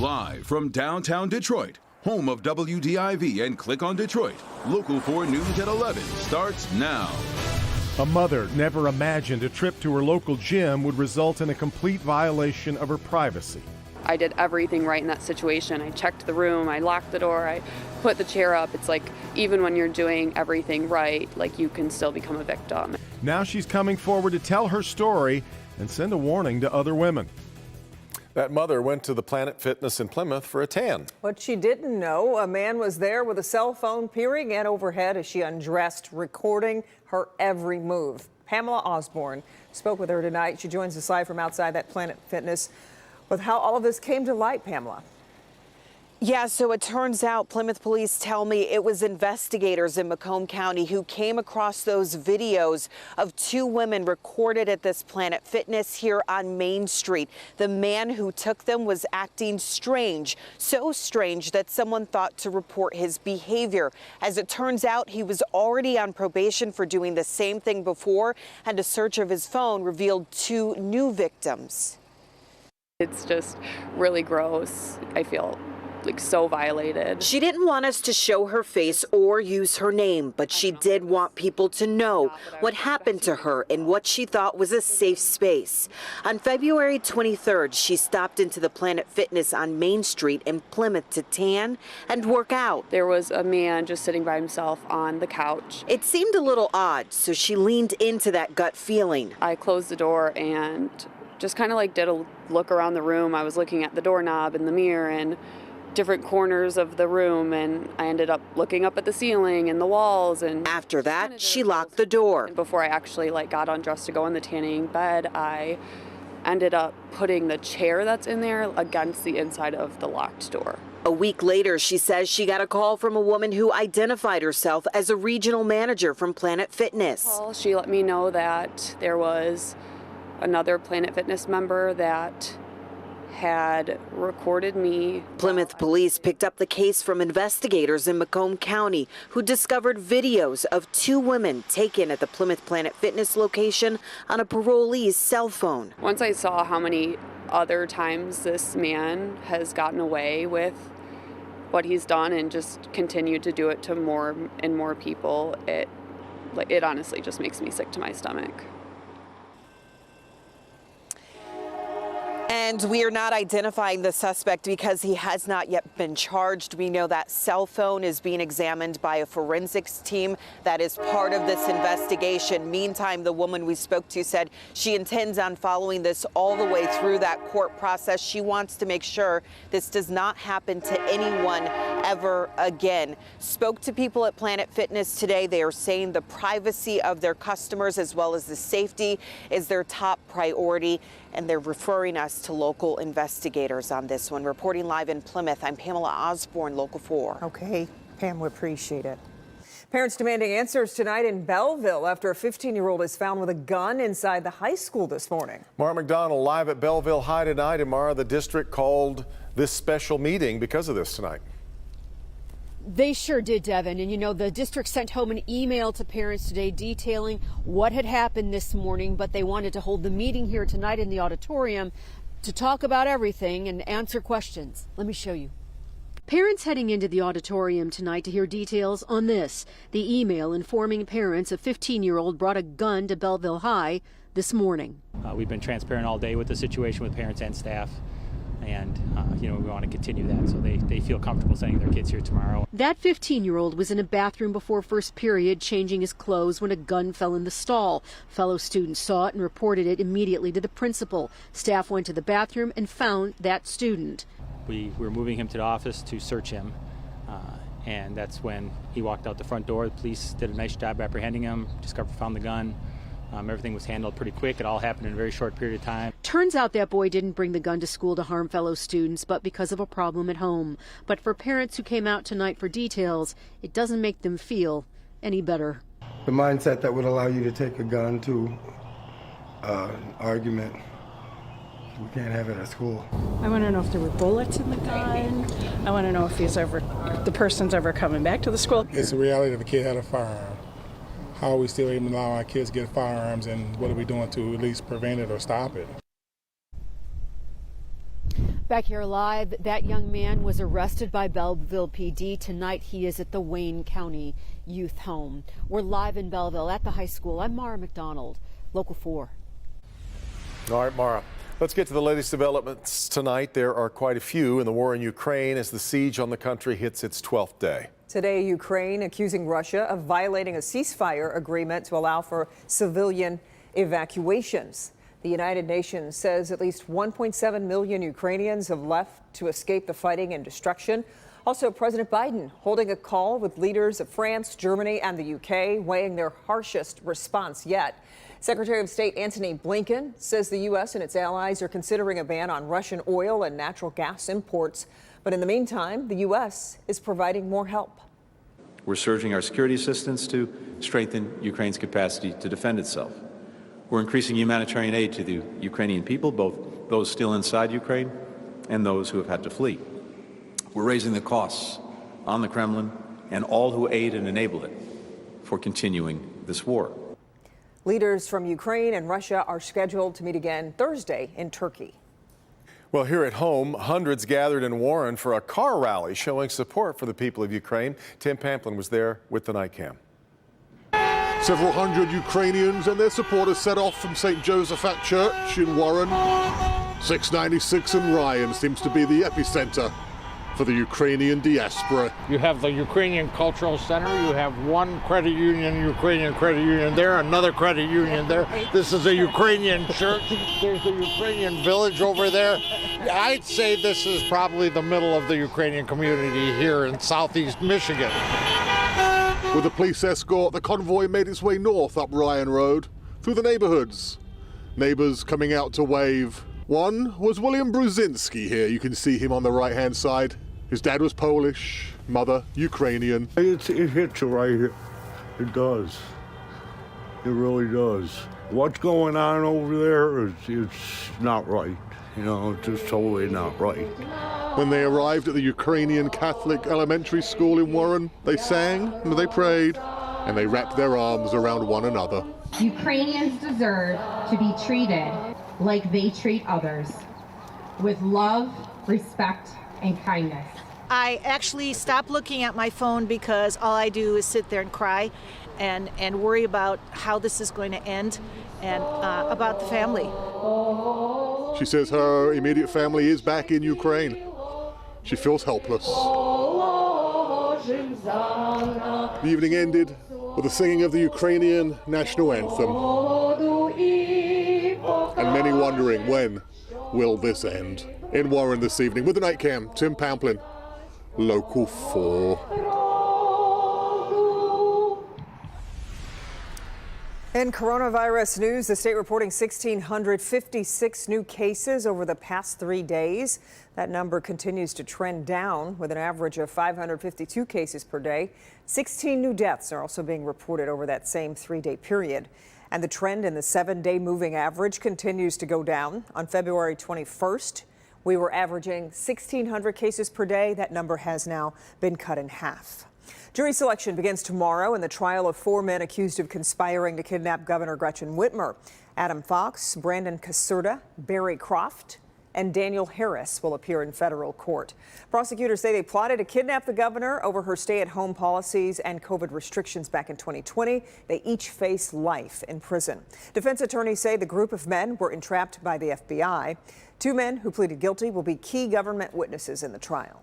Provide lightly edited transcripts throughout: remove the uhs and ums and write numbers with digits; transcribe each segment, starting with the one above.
Live from downtown Detroit, home of WDIV and Click on Detroit, Local 4 News at 11 starts now. A mother never imagined a trip to her local gym would result in a complete violation of her privacy. I did everything right in that situation. I checked the room, I locked the door, I put the chair up. It's like, even when you're doing everything right, like, you can still become a victim. Now she's coming forward to tell her story and send a warning to other women. That mother went to the Planet Fitness in Plymouth for a tan. What she didn't know, a man was there with a cell phone peering in overhead as she undressed, recording her every move. Pamela Osborne spoke with her tonight. She joins us live from outside that Planet Fitness with how all of this came to light, Pamela. Yeah, so it turns out Plymouth police tell me it was investigators in Macomb County who came across those videos of two women recorded at this Planet Fitness here on Main Street. The man who took them was acting strange, so strange that someone thought to report his behavior. As it turns out, he was already on probation for doing the same thing before, and a search of his phone revealed two new victims. It's just really gross. I feel like so violated. She didn't want us to show her face or use her name, but she did want people to know what happened to her in what she thought was a safe space. On February 23rd, she stopped into the Planet Fitness on Main Street in Plymouth to tan and work out. There was a man just sitting by himself on the couch. It seemed a little odd, so she leaned into that gut feeling. I closed the door and just kind of like did a look around the room. I was looking at the doorknob and the mirror and different corners of the room, and I ended up looking up at the ceiling and the walls. And after that, she locked the door. Before I actually got undressed to go in the tanning bed, I ended up putting the chair that's in there against the inside of the locked door. A week later, she says she got a call from a woman who identified herself as a regional manager from Planet Fitness. She let me know that there was another Planet Fitness member that had recorded me. Plymouth police picked up the case from investigators in Macomb County who discovered videos of two women taken at the Plymouth Planet Fitness location on a parolee's cell phone. Once I saw how many other times this man has gotten away with what he's done and just continued to do it to more and more people, it honestly just makes me sick to my stomach. And we are not identifying the suspect because he has not yet been charged. We know that cell phone is being examined by a forensics team that is part of this investigation. Meantime, the woman we spoke to said she intends on following this all the way through that court process. She wants to make sure this does not happen to anyone ever again. Spoke to people at Planet Fitness today. They are saying the privacy of their customers as well as the safety is their top priority, and they're referring us to local investigators on this one. Reporting live in Plymouth, I'm Pamela Osborne, Local 4. Okay, Pam, we appreciate it. Parents demanding answers tonight in Belleville after a 15-year-old is found with a gun inside the high school this morning. Mara McDonald live at Belleville High tonight. And Mara, the district called this special meeting because of this tonight. They sure did, Devin. And you know, the district sent home an email to parents today detailing what had happened this morning, but they wanted to hold the meeting here tonight in the auditorium to talk about everything and answer questions. Let me show you. Parents heading into the auditorium tonight to hear details on this. The email informing parents a 15-year-old brought a gun to Belleville High this morning. We've been transparent all day with the situation with parents and staff. And, we want to continue that so they feel comfortable sending their kids here tomorrow. That 15-year-old was in a bathroom before first period changing his clothes when a gun fell in the stall. Fellow students saw it and reported it immediately to the principal. Staff went to the bathroom and found that student. We were moving him to the office to search him, and that's when he walked out the front door. The police did a nice job apprehending him, found the gun. Everything was handled pretty quick. It all happened in a very short period of time. Turns out that boy didn't bring the gun to school to harm fellow students, but because of a problem at home. But for parents who came out tonight for details, it doesn't make them feel any better. The mindset that would allow you to take a gun to an argument, we can't have it at school. I want to know if there were bullets in the gun. I want to know if the person's ever coming back to the school. It's a reality that the kid had a firearm. How are we still able to allow our kids to get firearms, and what are we doing to at least prevent it or stop it? Back here live, that young man was arrested by Belleville PD. Tonight he is at the Wayne County Youth Home. We're live in Belleville at the high school. I'm Mara McDonald, Local 4. All right, Mara. Let's get to the latest developments tonight. There are quite a few in the war in Ukraine as the siege on the country hits its 12th day. Today, Ukraine accusing Russia of violating a ceasefire agreement to allow for civilian evacuations. The United Nations says at least 1.7 million Ukrainians have left to escape the fighting and destruction. Also, President Biden holding a call with leaders of France, Germany, and the UK, weighing their harshest response yet. Secretary of State Antony Blinken says the U.S. and its allies are considering a ban on Russian oil and natural gas imports. But in the meantime, the U.S. is providing more help. We're surging our security assistance to strengthen Ukraine's capacity to defend itself. We're increasing humanitarian aid to the Ukrainian people, both those still inside Ukraine and those who have had to flee. We're raising the costs on the Kremlin and all who aid and enable it for continuing this war. Leaders from Ukraine and Russia are scheduled to meet again Thursday in Turkey. Well, here at home, hundreds gathered in Warren for a car rally showing support for the people of Ukraine. Tim Pamplin was there with the night cam. Several hundred Ukrainians and their supporters set off from St. Josephat Church in Warren. 696 and Ryan seems to be the epicenter for the Ukrainian diaspora. You have the Ukrainian Cultural Center, you have one credit union, Ukrainian credit union there, another credit union there. This is a Ukrainian church. There's the Ukrainian village over there. I'd say this is probably the middle of the Ukrainian community here in southeast Michigan. With a police escort, the convoy made its way north up Ryan Road, through the neighborhoods. Neighbors coming out to wave. One was William Bruzinski here. You can see him on the right-hand side. His dad was Polish, mother Ukrainian. It hits you right here. It does. It really does. What's going on over there it's not right. You know, it's just totally not right. When they arrived at the Ukrainian Catholic elementary school in Warren, they sang, they prayed, and they wrapped their arms around one another. Ukrainians deserve to be treated like they treat others, with love, respect, and kindness. I actually stopped looking at my phone because all I do is sit there and cry and worry about how this is going to end and about the family. She says her immediate family is back in Ukraine. She feels helpless. The evening ended with the singing of the Ukrainian national anthem. And many wondering, when will this end? In Warren this evening with the night cam, Tim Pamplin, Local 4. In coronavirus news, the state reporting 1,656 new cases over the past 3 days. That number continues to trend down with an average of 552 cases per day. 16 new deaths are also being reported over that same 3-day period. And the trend in the 7-day moving average continues to go down. On February 21st, we were averaging 1,600 cases per day. That number has now been cut in half. Jury selection begins tomorrow in the trial of 4 men accused of conspiring to kidnap Governor Gretchen Whitmer. Adam Fox, Brandon Caserta, Barry Croft, and Daniel Harris will appear in federal court. Prosecutors say they plotted to kidnap the governor over her stay-at-home policies and COVID restrictions back in 2020. They each face life in prison. Defense attorneys say the group of men were entrapped by the FBI. 2 men who pleaded guilty will be key government witnesses in the trial.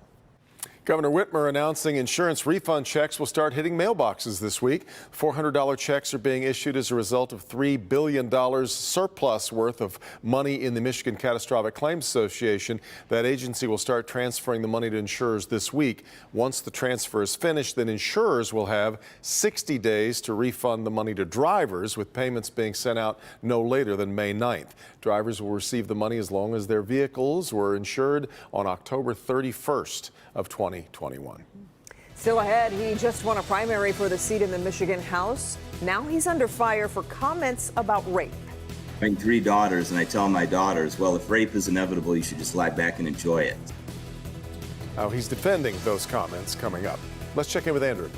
Governor Whitmer announcing insurance refund checks will start hitting mailboxes this week. $400 checks are being issued as a result of $3 billion surplus worth of money in the Michigan Catastrophic Claims Association. That agency will start transferring the money to insurers this week. Once the transfer is finished, then insurers will have 60 days to refund the money to drivers, with payments being sent out no later than May 9th. Drivers will receive the money as long as their vehicles were insured on October 31st of 2021. Still ahead, he just won a primary for the seat in the Michigan House. Now he's under fire for comments about rape. I have 3 daughters, and I tell my daughters, well, if rape is inevitable, you should just lie back and enjoy it. Now he's defending those comments coming up. Let's check in with Andrew.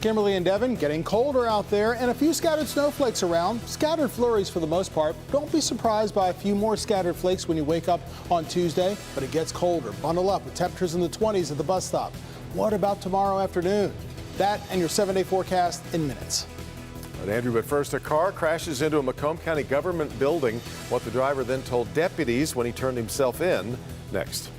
Kimberly and Devin, getting colder out there and a few scattered snowflakes around. Scattered flurries for the most part. Don't be surprised by a few more scattered flakes when you wake up on Tuesday, but it gets colder. Bundle up with temperatures in the 20s at the bus stop. What about tomorrow afternoon? That and your 7-day forecast in minutes. And Andrew, but first, a car crashes into a Macomb County government building. What the driver then told deputies when he turned himself in. Next.